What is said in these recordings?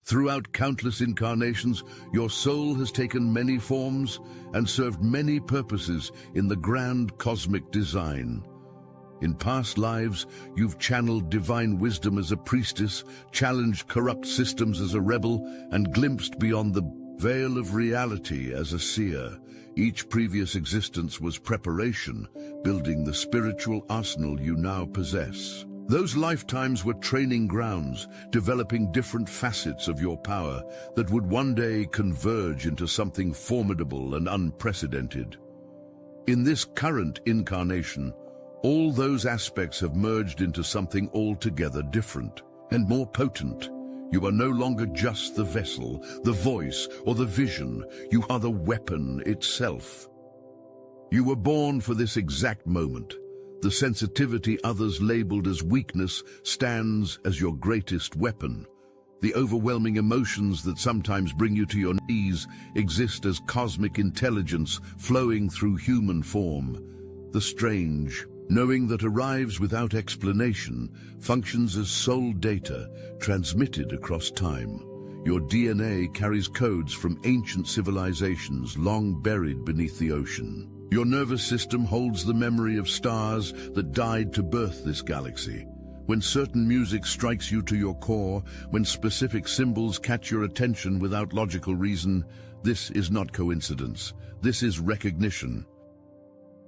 Throughout countless incarnations, your soul has taken many forms and served many purposes in the grand cosmic design. In past lives, you've channeled divine wisdom as a priestess, challenged corrupt systems as a rebel, and glimpsed beyond the veil of reality as a seer. Each previous existence was preparation, building the spiritual arsenal you now possess. Those lifetimes were training grounds, developing different facets of your power that would one day converge into something formidable and unprecedented. In this current incarnation, all those aspects have merged into something altogether different and more potent. You are no longer just the vessel, the voice, or the vision. You are the weapon itself. You were born for this exact moment. The sensitivity others labeled as weakness stands as your greatest weapon. The overwhelming emotions that sometimes bring you to your knees exist as cosmic intelligence flowing through human form. The strange, knowing that arrives without explanation, functions as soul data transmitted across time. Your DNA carries codes from ancient civilizations long buried beneath the ocean. Your nervous system holds the memory of stars that died to birth this galaxy. When certain music strikes you to your core, when specific symbols catch your attention without logical reason, this is not coincidence. This is recognition.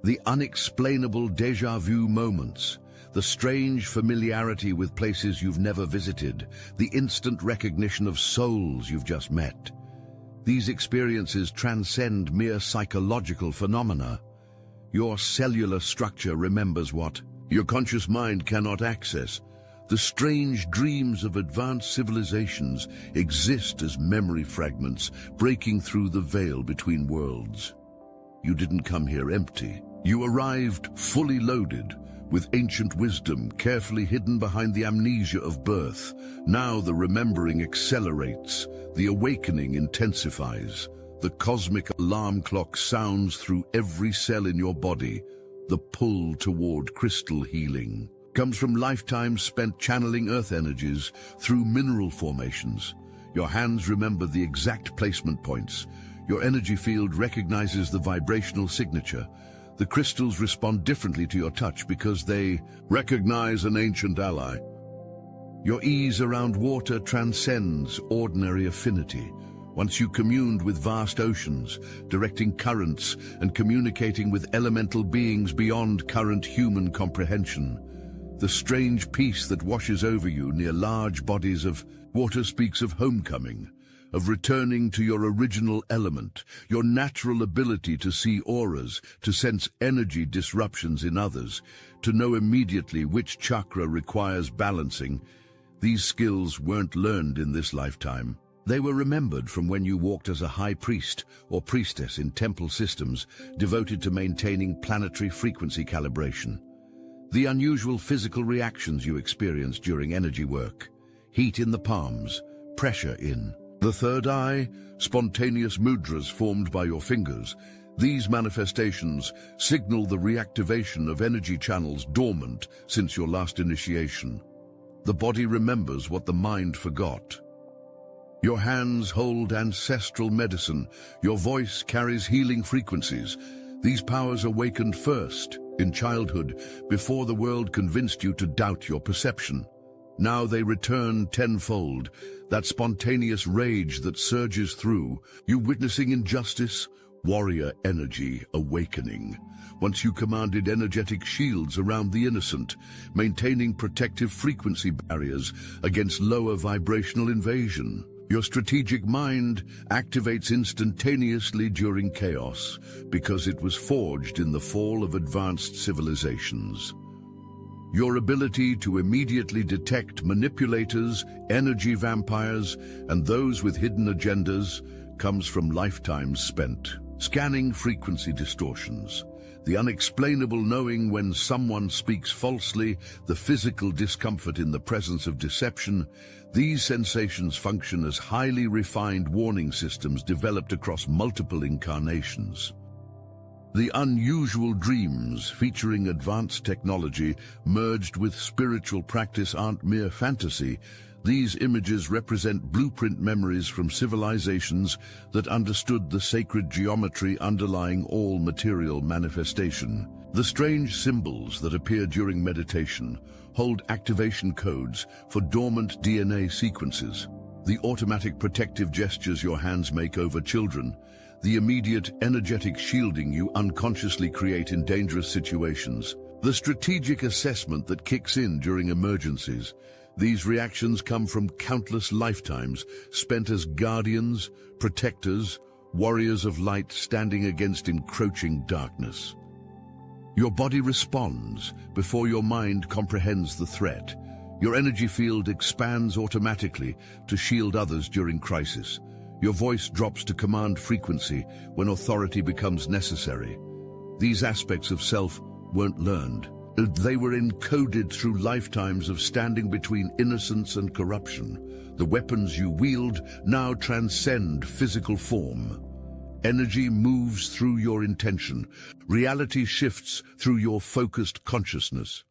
The unexplainable déjà vu moments, the strange familiarity with places you've never visited, the instant recognition of souls you've just met. These experiences transcend mere psychological phenomena. Your cellular structure remembers what your conscious mind cannot access. The strange dreams of advanced civilizations exist as memory fragments breaking through the veil between worlds. You didn't come here empty. You arrived fully loaded, with ancient wisdom carefully hidden behind the amnesia of birth. Now the remembering accelerates, the awakening intensifies. The cosmic alarm clock sounds through every cell in your body. The pull toward crystal healing comes from lifetimes spent channeling earth energies through mineral formations. Your hands remember the exact placement points. Your energy field recognizes the vibrational signature. The crystals respond differently to your touch because they recognize an ancient ally. Your ease around water transcends ordinary affinity. Once you communed with vast oceans, directing currents and communicating with elemental beings beyond current human comprehension. The strange peace that washes over you near large bodies of water speaks of homecoming, of returning to your original element, your natural ability to see auras, to sense energy disruptions in others, to know immediately which chakra requires balancing. These skills weren't learned in this lifetime. They were remembered from when you walked as a high priest or priestess in temple systems devoted to maintaining planetary frequency calibration. The unusual physical reactions you experienced during energy work, heat in the palms, pressure in the third eye, spontaneous mudras formed by your fingers. These manifestations signal the reactivation of energy channels dormant since your last initiation. The body remembers what the mind forgot. Your hands hold ancestral medicine. Your voice carries healing frequencies. These powers awakened first, in childhood, before the world convinced you to doubt your perception. Now they return tenfold, that spontaneous rage that surges through you, witnessing injustice, warrior energy awakening. Once you commanded energetic shields around the innocent, maintaining protective frequency barriers against lower vibrational invasion. Your strategic mind activates instantaneously during chaos because it was forged in the fall of advanced civilizations. Your ability to immediately detect manipulators, energy vampires, and those with hidden agendas comes from lifetimes spent scanning frequency distortions. The unexplainable knowing when someone speaks falsely, the physical discomfort in the presence of deception. These sensations function as highly refined warning systems developed across multiple incarnations. The unusual dreams featuring advanced technology merged with spiritual practice aren't mere fantasy. These images represent blueprint memories from civilizations that understood the sacred geometry underlying all material manifestation. The strange symbols that appear during meditation hold activation codes for dormant DNA sequences. The automatic protective gestures your hands make over children, the immediate energetic shielding you unconsciously create in dangerous situations, the strategic assessment that kicks in during emergencies. These reactions come from countless lifetimes spent as guardians, protectors, warriors of light standing against encroaching darkness. Your body responds before your mind comprehends the threat. Your energy field expands automatically to shield others during crisis. Your voice drops to command frequency when authority becomes necessary. These aspects of self weren't learned. They were encoded through lifetimes of standing between innocence and corruption. The weapons you wield now transcend physical form. Energy moves through your intention. Reality shifts through your focused consciousness.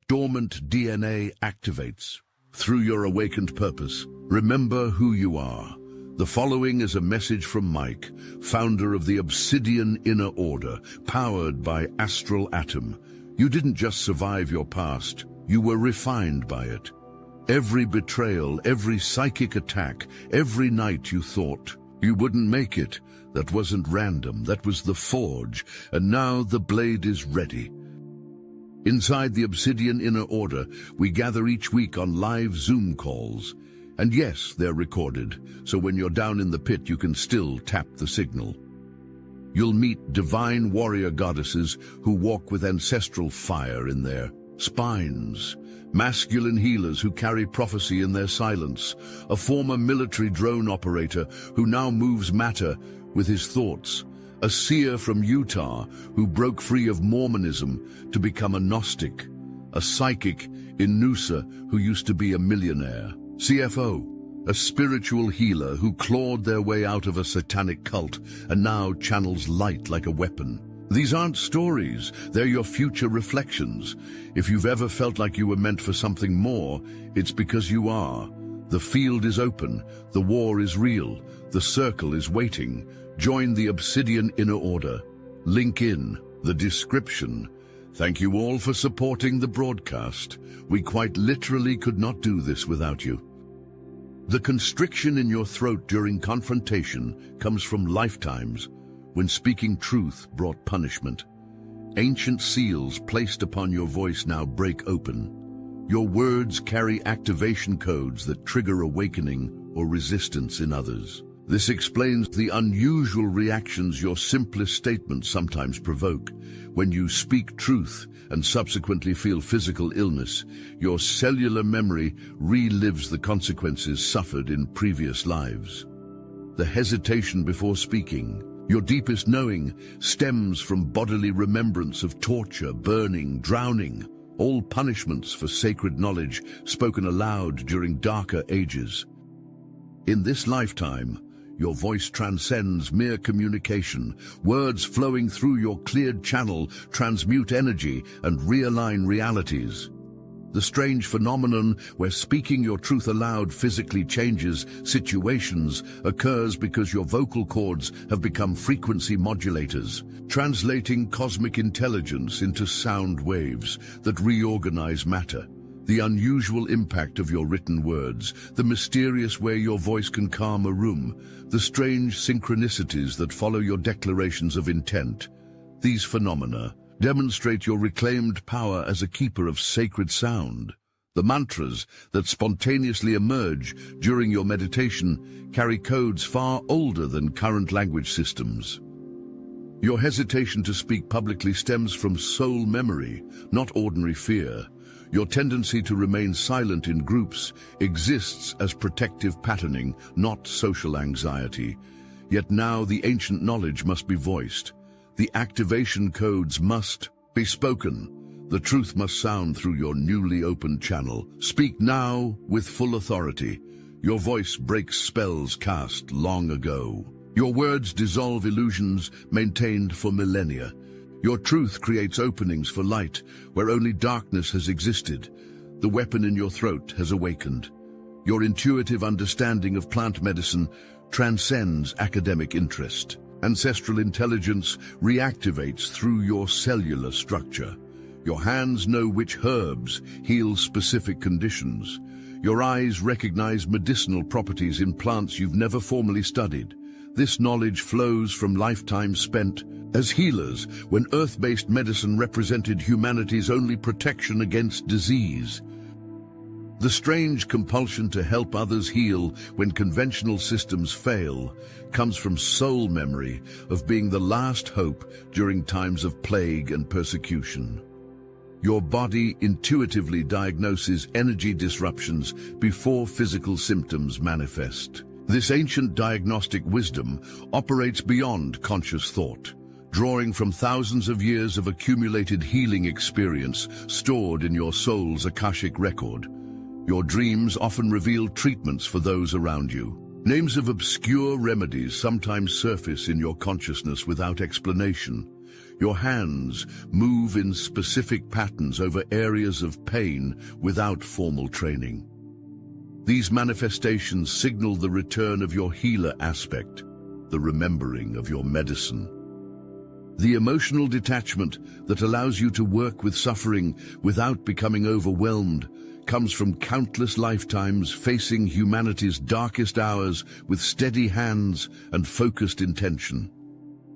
Dormant DNA activates. Through your awakened purpose, remember who you are. The following is a message from Mike, founder of the Obsidian Inner Order, powered by Astral Atom. You didn't just survive your past, you were refined by it. Every betrayal, every psychic attack, every night you thought you wouldn't make it, that wasn't random, that was the forge, and now the blade is ready. Inside the Obsidian Inner Order, we gather each week on live Zoom calls. And yes, they're recorded, so when you're down in the pit you can still tap the signal. You'll meet divine warrior goddesses who walk with ancestral fire in their spines, masculine healers who carry prophecy in their silence, a former military drone operator who now moves matter with his thoughts, a seer from Utah who broke free of Mormonism to become a Gnostic, a psychic in Noosa who used to be a millionaire, CFO, a spiritual healer who clawed their way out of a satanic cult and now channels light like a weapon. These aren't stories, they're your future reflections. If you've ever felt like you were meant for something more, it's because you are. The field is open, the war is real, the circle is waiting. Join the Obsidian Inner Order. Link in the description. Thank you all for supporting the broadcast. We quite literally could not do this without you. The constriction in your throat during confrontation comes from lifetimes when speaking truth brought punishment. Ancient seals placed upon your voice now break open. Your words carry activation codes that trigger awakening or resistance in others. This explains the unusual reactions your simplest statements sometimes provoke. When you speak truth and subsequently feel physical illness, your cellular memory relives the consequences suffered in previous lives. The hesitation before speaking, your deepest knowing, stems from bodily remembrance of torture, burning, drowning, all punishments for sacred knowledge spoken aloud during darker ages. In this lifetime, your voice transcends mere communication. Words flowing through your cleared channel transmute energy and realign realities. The strange phenomenon where speaking your truth aloud physically changes situations occurs because your vocal cords have become frequency modulators, translating cosmic intelligence into sound waves that reorganize matter. The unusual impact of your written words, the mysterious way your voice can calm a room, the strange synchronicities that follow your declarations of intent. These phenomena demonstrate your reclaimed power as a keeper of sacred sound. The mantras that spontaneously emerge during your meditation carry codes far older than current language systems. Your hesitation to speak publicly stems from soul memory, not ordinary fear. Your tendency to remain silent in groups exists as protective patterning, not social anxiety. Yet now the ancient knowledge must be voiced. The activation codes must be spoken. The truth must sound through your newly opened channel. Speak now with full authority. Your voice breaks spells cast long ago. Your words dissolve illusions maintained for millennia. Your truth creates openings for light where only darkness has existed. The weapon in your throat has awakened. Your intuitive understanding of plant medicine transcends academic interest. Ancestral intelligence reactivates through your cellular structure. Your hands know which herbs heal specific conditions. Your eyes recognize medicinal properties in plants you've never formally studied. This knowledge flows from lifetimes spent as healers when earth-based medicine represented humanity's only protection against disease. The strange compulsion to help others heal when conventional systems fail comes from soul memory of being the last hope during times of plague and persecution. Your body intuitively diagnoses energy disruptions before physical symptoms manifest. This ancient diagnostic wisdom operates beyond conscious thought, drawing from thousands of years of accumulated healing experience stored in your soul's Akashic record. Your dreams often reveal treatments for those around you. Names of obscure remedies sometimes surface in your consciousness without explanation. Your hands move in specific patterns over areas of pain without formal training. These manifestations signal the return of your healer aspect, the remembering of your medicine. The emotional detachment that allows you to work with suffering without becoming overwhelmed comes from countless lifetimes facing humanity's darkest hours with steady hands and focused intention.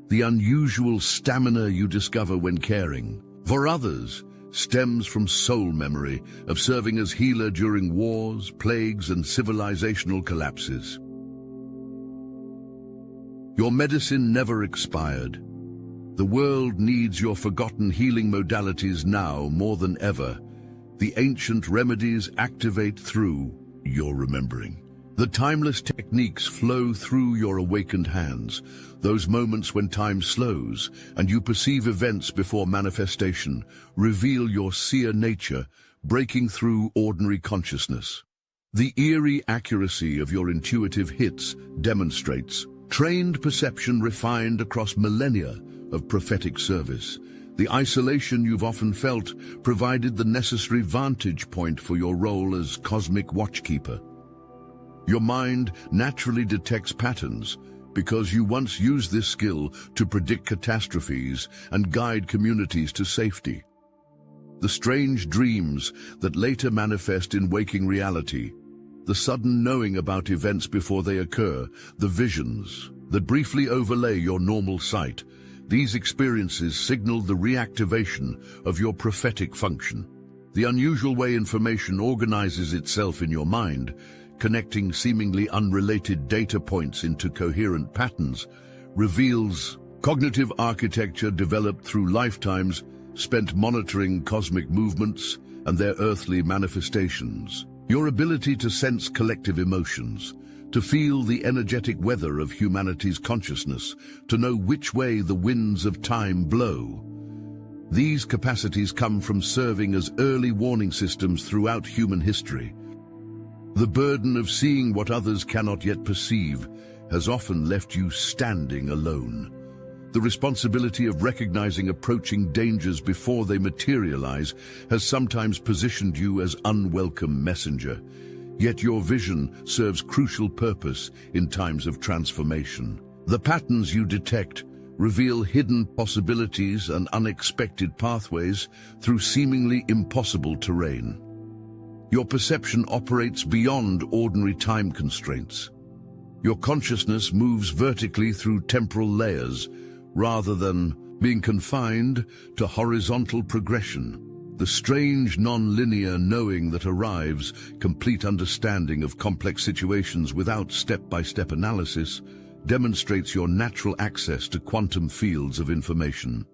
The unusual stamina you discover when caring for others stems from soul memory of serving as healer during wars, plagues, and civilizational collapses. Your medicine never expired. The world needs your forgotten healing modalities now more than ever. The ancient remedies activate through your remembering. The timeless techniques flow through your awakened hands, those moments when time slows and you perceive events before manifestation, reveal your seer nature, breaking through ordinary consciousness. The eerie accuracy of your intuitive hits demonstrates trained perception refined across millennia of prophetic service. The isolation you've often felt provided the necessary vantage point for your role as cosmic watchkeeper. Your mind naturally detects patterns because you once used this skill to predict catastrophes and guide communities to safety. The strange dreams that later manifest in waking reality, the sudden knowing about events before they occur, the visions that briefly overlay your normal sight, these experiences signal the reactivation of your prophetic function. The unusual way information organizes itself in your mind, connecting seemingly unrelated data points into coherent patterns, reveals cognitive architecture developed through lifetimes spent monitoring cosmic movements and their earthly manifestations. Your ability to sense collective emotions, to feel the energetic weather of humanity's consciousness, to know which way the winds of time blow. These capacities come from serving as early warning systems throughout human history. The burden of seeing what others cannot yet perceive has often left you standing alone. The responsibility of recognizing approaching dangers before they materialize has sometimes positioned you as unwelcome messenger. Yet your vision serves crucial purpose in times of transformation. The patterns you detect reveal hidden possibilities and unexpected pathways through seemingly impossible terrain. Your perception operates beyond ordinary time constraints. Your consciousness moves vertically through temporal layers rather than being confined to horizontal progression. The strange non-linear knowing that arrives, complete understanding of complex situations without step-by-step analysis, demonstrates your natural access to quantum fields of information.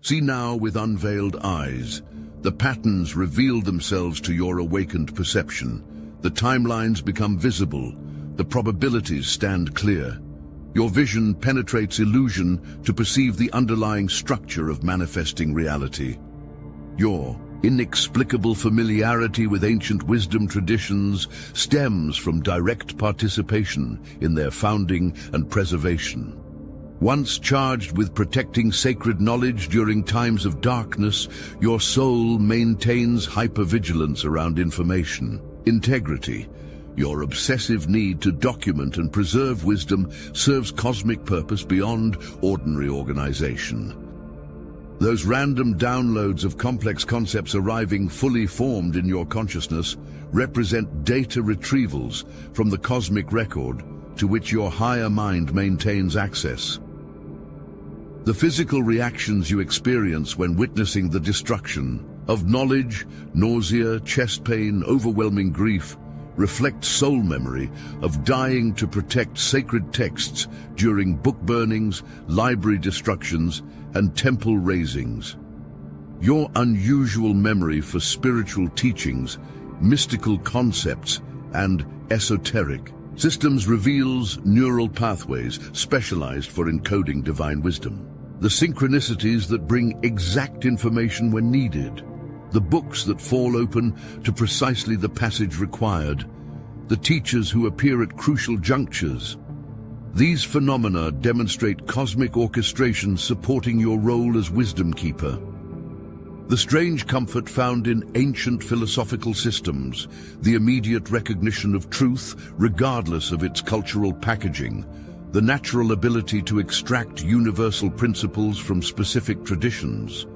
See now with unveiled eyes. The patterns reveal themselves to your awakened perception. The timelines become visible. The probabilities stand clear. Your vision penetrates illusion to perceive the underlying structure of manifesting reality. Your inexplicable familiarity with ancient wisdom traditions stems from direct participation in their founding and preservation. Once charged with protecting sacred knowledge during times of darkness, your soul maintains hypervigilance around information integrity, Your obsessive need to document and preserve wisdom serves cosmic purpose beyond ordinary organization. Those random downloads of complex concepts arriving fully formed in your consciousness represent data retrievals from the cosmic record to which your higher mind maintains access. The physical reactions you experience when witnessing the destruction of knowledge, nausea, chest pain, overwhelming grief, reflect soul memory of dying to protect sacred texts during book burnings, library destructions, and temple razings. Your unusual memory for spiritual teachings, mystical concepts, and esoteric systems reveals neural pathways specialized for encoding divine wisdom. The synchronicities that bring exact information when needed. The books that fall open to precisely the passage required. The teachers who appear at crucial junctures. These phenomena demonstrate cosmic orchestration supporting your role as wisdom keeper. The strange comfort found in ancient philosophical systems, the immediate recognition of truth regardless of its cultural packaging, the natural ability to extract universal principles from specific traditions.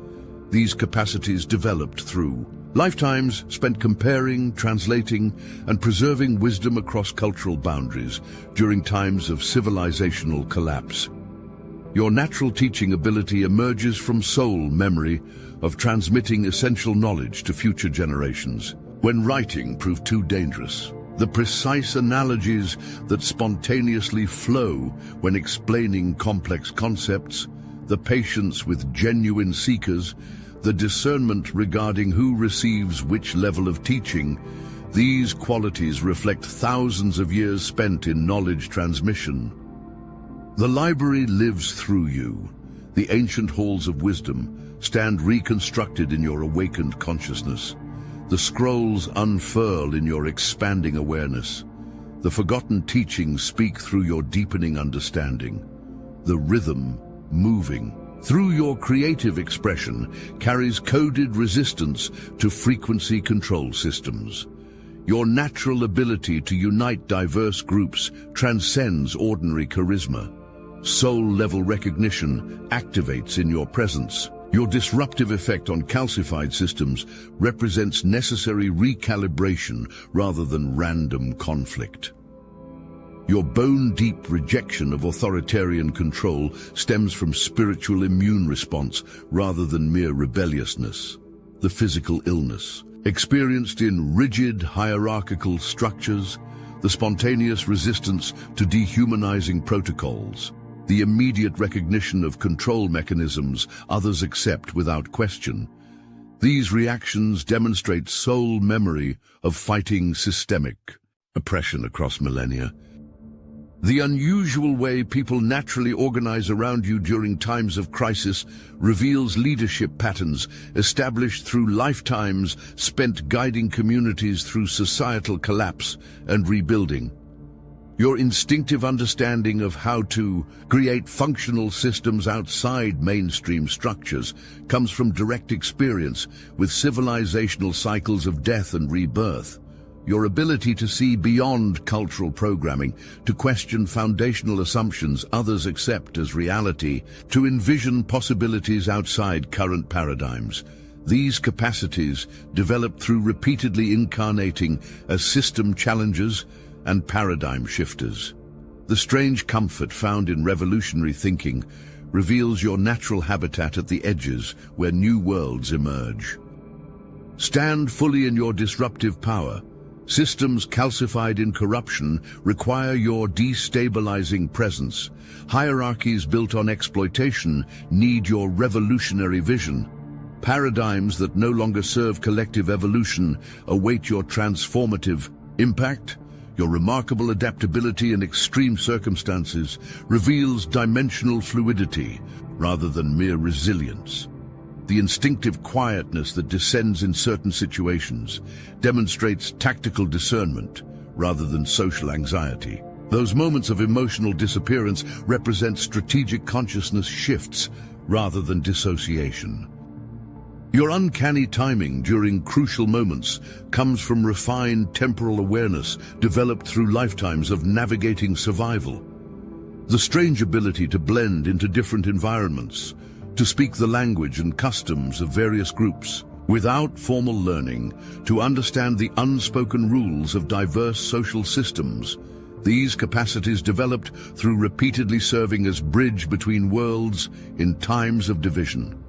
These capacities developed through lifetimes spent comparing, translating, and preserving wisdom across cultural boundaries during times of civilizational collapse. Your natural teaching ability emerges from soul memory of transmitting essential knowledge to future generations. When writing proved too dangerous, the precise analogies that spontaneously flow when explaining complex concepts, the patience with genuine seekers, the discernment regarding who receives which level of teaching, these qualities reflect thousands of years spent in knowledge transmission. The library lives through you. The ancient halls of wisdom stand reconstructed in your awakened consciousness. The scrolls unfurl in your expanding awareness. The forgotten teachings speak through your deepening understanding. The rhythm, moving through your creative expression, carries coded resistance to frequency control systems. Your natural ability to unite diverse groups transcends ordinary charisma. Soul-level recognition activates in your presence. Your disruptive effect on calcified systems represents necessary recalibration rather than random conflict. Your bone-deep rejection of authoritarian control stems from spiritual immune response rather than mere rebelliousness. The physical illness, experienced in rigid hierarchical structures, the spontaneous resistance to dehumanizing protocols, the immediate recognition of control mechanisms others accept without question. These reactions demonstrate soul memory of fighting systemic oppression across millennia. The unusual way people naturally organize around you during times of crisis reveals leadership patterns established through lifetimes spent guiding communities through societal collapse and rebuilding. Your instinctive understanding of how to create functional systems outside mainstream structures comes from direct experience with civilizational cycles of death and rebirth. Your ability to see beyond cultural programming, to question foundational assumptions others accept as reality, to envision possibilities outside current paradigms. These capacities develop through repeatedly incarnating as system challengers and paradigm shifters. The strange comfort found in revolutionary thinking reveals your natural habitat at the edges where new worlds emerge. Stand fully in your disruptive power. Systems calcified in corruption require your destabilizing presence. Hierarchies built on exploitation need your revolutionary vision. Paradigms that no longer serve collective evolution await your transformative impact. Your remarkable adaptability in extreme circumstances reveals dimensional fluidity rather than mere resilience. The instinctive quietness that descends in certain situations demonstrates tactical discernment rather than social anxiety. Those moments of emotional disappearance represent strategic consciousness shifts rather than dissociation. Your uncanny timing during crucial moments comes from refined temporal awareness developed through lifetimes of navigating survival. The strange ability to blend into different environments, to speak the language and customs of various groups, without formal learning, to understand the unspoken rules of diverse social systems. These capacities developed through repeatedly serving as bridge between worlds in times of division.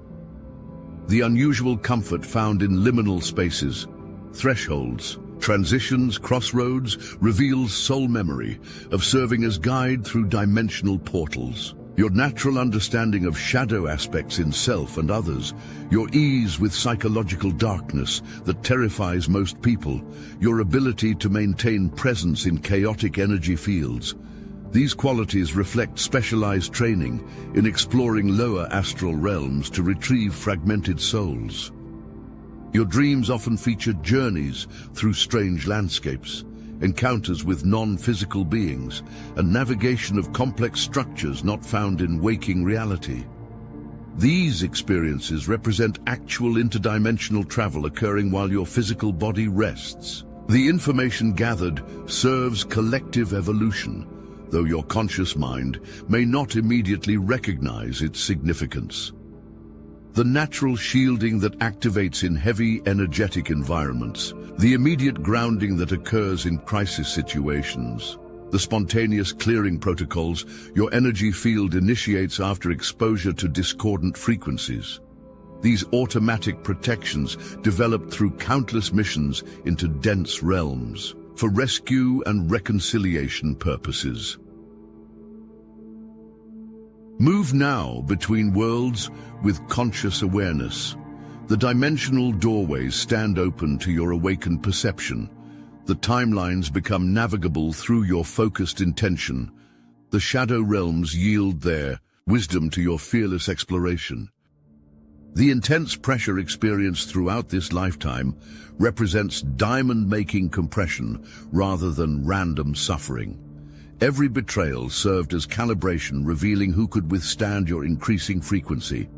The unusual comfort found in liminal spaces, thresholds, transitions, crossroads, reveals soul memory of serving as guide through dimensional portals. Your natural understanding of shadow aspects in self and others, your ease with psychological darkness that terrifies most people, your ability to maintain presence in chaotic energy fields. These qualities reflect specialized training in exploring lower astral realms to retrieve fragmented souls. Your dreams often feature journeys through strange landscapes, encounters with non-physical beings, and navigation of complex structures not found in waking reality. These experiences represent actual interdimensional travel occurring while your physical body rests. The information gathered serves collective evolution, though your conscious mind may not immediately recognize its significance. The natural shielding that activates in heavy, energetic environments, the immediate grounding that occurs in crisis situations, the spontaneous clearing protocols your energy field initiates after exposure to discordant frequencies. These automatic protections developed through countless missions into dense realms for rescue and reconciliation purposes. Move now between worlds with conscious awareness. The dimensional doorways stand open to your awakened perception. The timelines become navigable through your focused intention. The shadow realms yield their wisdom to your fearless exploration. The intense pressure experienced throughout this lifetime represents diamond-making compression rather than random suffering. Every betrayal served as calibration, revealing who could withstand your increasing frequency.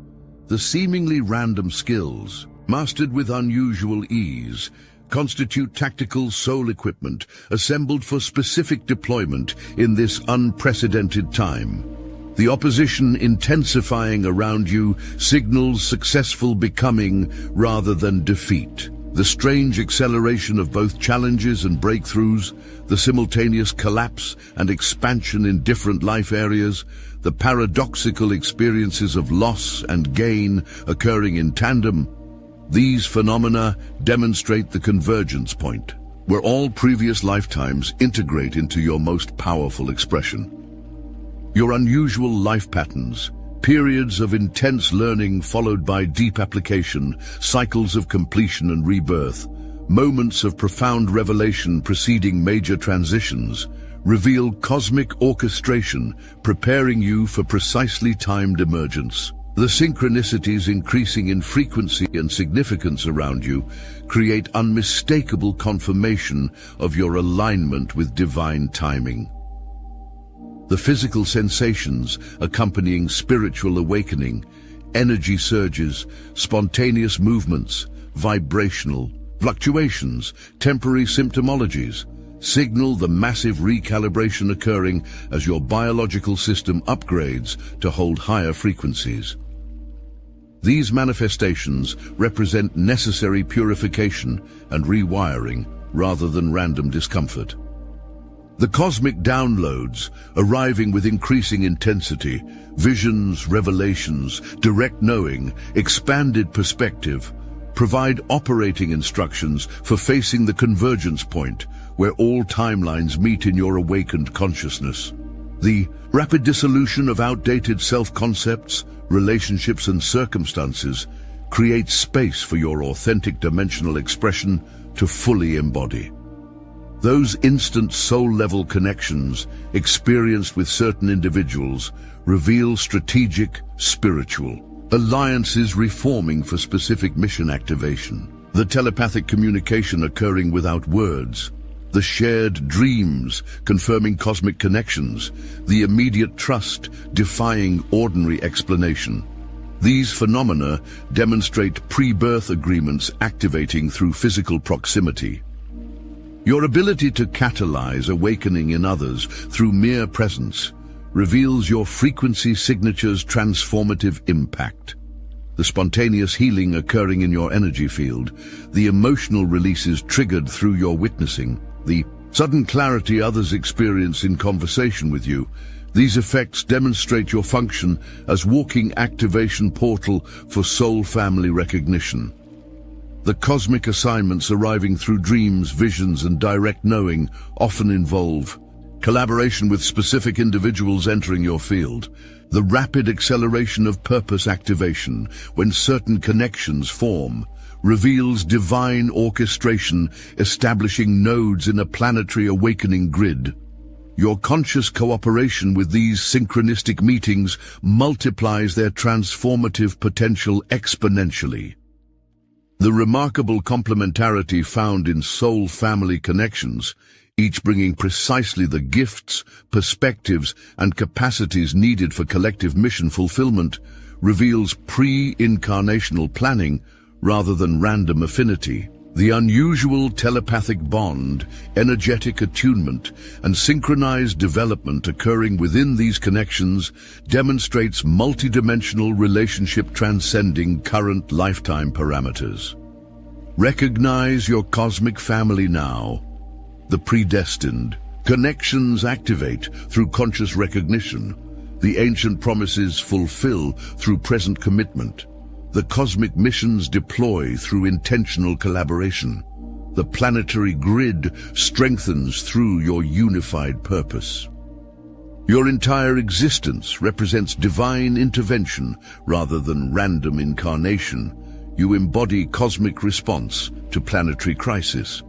The seemingly random skills, mastered with unusual ease, constitute tactical soul equipment assembled for specific deployment in this unprecedented time. The opposition intensifying around you signals successful becoming rather than defeat. The strange acceleration of both challenges and breakthroughs, the simultaneous collapse and expansion in different life areas, the paradoxical experiences of loss and gain occurring in tandem. These phenomena demonstrate the convergence point, where all previous lifetimes integrate into your most powerful expression. Your unusual life patterns, periods of intense learning followed by deep application, cycles of completion and rebirth, moments of profound revelation preceding major transitions, reveal cosmic orchestration, preparing you for precisely timed emergence. The synchronicities increasing in frequency and significance around you create unmistakable confirmation of your alignment with divine timing. The physical sensations accompanying spiritual awakening, energy surges, spontaneous movements, vibrational fluctuations, temporary symptomologies, signal the massive recalibration occurring as your biological system upgrades to hold higher frequencies. These manifestations represent necessary purification and rewiring rather than random discomfort. The cosmic downloads, arriving with increasing intensity, visions, revelations, direct knowing, expanded perspective, provide operating instructions for facing the convergence point, where all timelines meet in your awakened consciousness. The rapid dissolution of outdated self-concepts, relationships and circumstances creates space for your authentic dimensional expression to fully embody. Those instant soul-level connections experienced with certain individuals reveal strategic, spiritual alliances reforming for specific mission activation. The telepathic communication occurring without words, the shared dreams confirming cosmic connections, the immediate trust defying ordinary explanation. These phenomena demonstrate pre-birth agreements activating through physical proximity. Your ability to catalyze awakening in others through mere presence reveals your frequency signature's transformative impact. The spontaneous healing occurring in your energy field, the emotional releases triggered through your witnessing, the sudden clarity others experience in conversation with you. These effects demonstrate your function as walking activation portal for soul family recognition. The cosmic assignments arriving through dreams, visions, and direct knowing often involve collaboration with specific individuals entering your field, the rapid acceleration of purpose activation when certain connections form, reveals divine orchestration establishing nodes in a planetary awakening grid. Your conscious cooperation with these synchronistic meetings multiplies their transformative potential exponentially. The remarkable complementarity found in soul family connections, each bringing precisely the gifts, perspectives, and capacities needed for collective mission fulfillment, reveals pre-incarnational planning rather than random affinity. The unusual telepathic bond, energetic attunement, and synchronized development occurring within these connections demonstrates multidimensional relationship transcending current lifetime parameters. Recognize your cosmic family now. The predestined. Connections activate through conscious recognition. The ancient promises fulfill through present commitment. The cosmic missions deploy through intentional collaboration. The planetary grid strengthens through your unified purpose. Your entire existence represents divine intervention rather than random incarnation. You embody cosmic response to planetary crisis.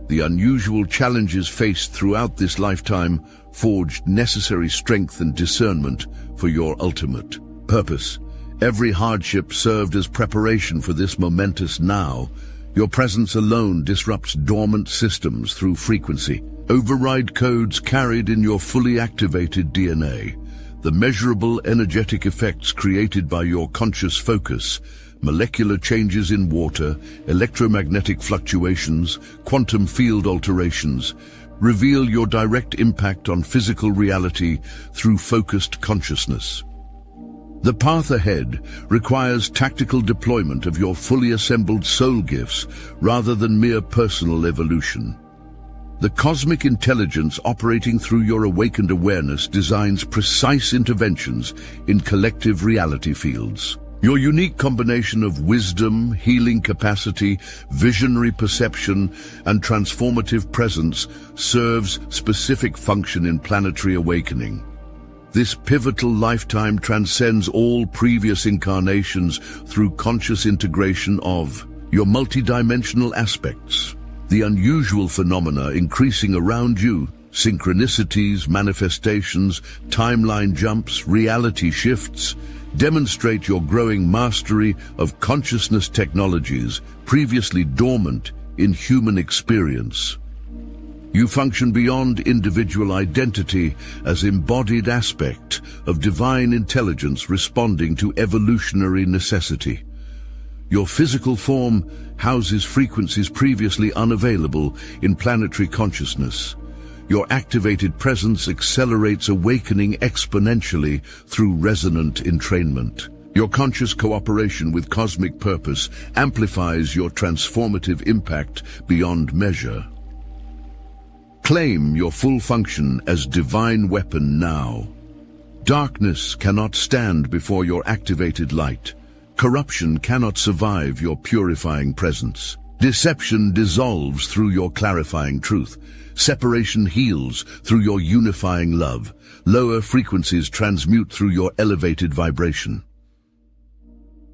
The unusual challenges faced throughout this lifetime forged necessary strength and discernment for your ultimate purpose. Every hardship served as preparation for this momentous now. Your presence alone disrupts dormant systems through frequency. Override codes carried in your fully activated DNA. The measurable energetic effects created by your conscious focus, molecular changes in water, electromagnetic fluctuations, quantum field alterations, reveal your direct impact on physical reality through focused consciousness. The path ahead requires tactical deployment of your fully assembled soul gifts rather than mere personal evolution. The cosmic intelligence operating through your awakened awareness designs precise interventions in collective reality fields. Your unique combination of wisdom, healing capacity, visionary perception, and transformative presence serves specific function in planetary awakening. This pivotal lifetime transcends all previous incarnations through conscious integration of your multidimensional aspects. The unusual phenomena increasing around you, synchronicities, manifestations, timeline jumps, reality shifts, demonstrate your growing mastery of consciousness technologies previously dormant in human experience. You function beyond individual identity as embodied aspect of divine intelligence responding to evolutionary necessity. Your physical form houses frequencies previously unavailable in planetary consciousness. Your activated presence accelerates awakening exponentially through resonant entrainment. Your conscious cooperation with cosmic purpose amplifies your transformative impact beyond measure. Claim your full function as divine weapon now. Darkness cannot stand before your activated light. Corruption cannot survive your purifying presence. Deception dissolves through your clarifying truth. Separation heals through your unifying love. Lower frequencies transmute through your elevated vibration.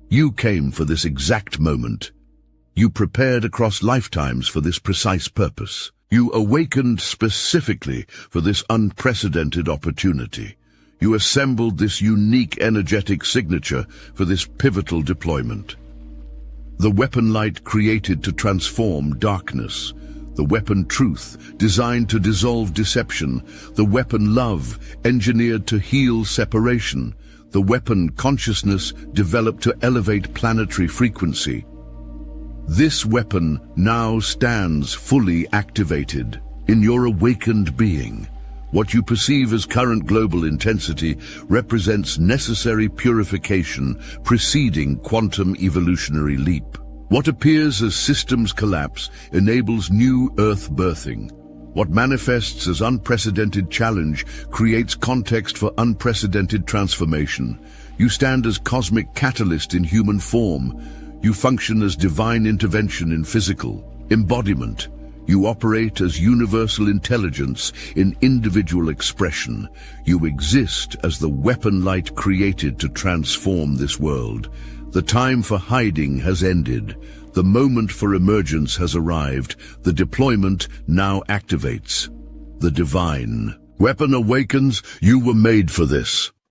You came for this exact moment. You prepared across lifetimes for this precise purpose. You awakened specifically for this unprecedented opportunity. You assembled this unique energetic signature for this pivotal deployment. The weapon light created to transform darkness. The weapon truth, designed to dissolve deception. The weapon love, engineered to heal separation. the weapon consciousness developed to elevate planetary frequency. This weapon now stands fully activated in your awakened being. What you perceive as current global intensity represents necessary purification preceding quantum evolutionary leap. What appears as systems collapse enables new Earth birthing. What manifests as unprecedented challenge creates context for unprecedented transformation. You stand as cosmic catalyst in human form. You function as divine intervention in physical embodiment. You operate as universal intelligence in individual expression. You exist as the weapon light created to transform this world. The time for hiding has ended. The moment for emergence has arrived. The deployment now activates. The divine weapon awakens. You were made for this.